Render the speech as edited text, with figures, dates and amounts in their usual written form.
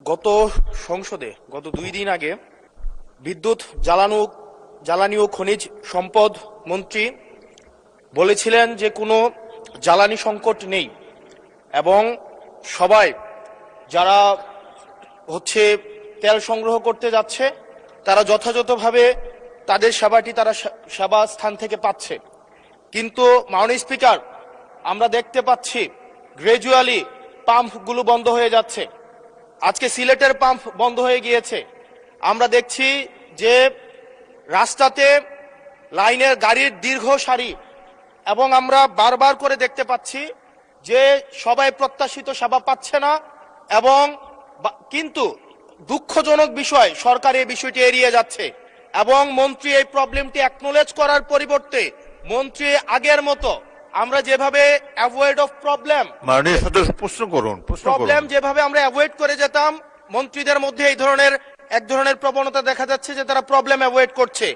গত সংসদে গত 2 দিন আগে বিদ্যুৎ জ্বালানি ও খনিজ সম্পদ মন্ত্রী বলেছিলেন যে কোনো জ্বালানি সংকট নেই এবং সবাই যারা তেল সংগ্রহ করতে যাচ্ছে তারা যথাযথভাবে তাদের তারা সেবা স্থান থেকে পাচ্ছে। কিন্তু মাননীয় স্পিকার, আমরা দেখতে পাচ্ছি গ্রাজুয়ালি পাম্পগুলো বন্ধ হয়ে যাচ্ছে। আজকে সিলেটের পাম্প বন্ধ হয়ে গিয়েছে। আমরা দেখছি যে রাস্তাতে লাইনের গাড়ির দীর্ঘ সারি এবং আমরা বারবার করে দেখতে পাচ্ছি যে সবাই প্রত্যাশিত সেবা পাচ্ছে না। এবং কিন্তু দুঃখজনক বিষয়, সরকার এই বিষয়টি এড়িয়ে যাচ্ছে এবং মন্ত্রী এই প্রবলেমটি অ্যাকনোলেজ করার পরিবর্তে মন্ত্রী আগের মতো আমরা যেভাবে অ্যাভয়েড অফ প্রবলেম মাননীয় সদস্য প্রবলেম যেভাবে আমরা অ্যাভয়েড করে যেতাম, মন্ত্রীদের মধ্যে এক ধরনের প্রবণতা দেখা যাচ্ছে যে তারা প্রবলেম অ্যাভয়েড করছে।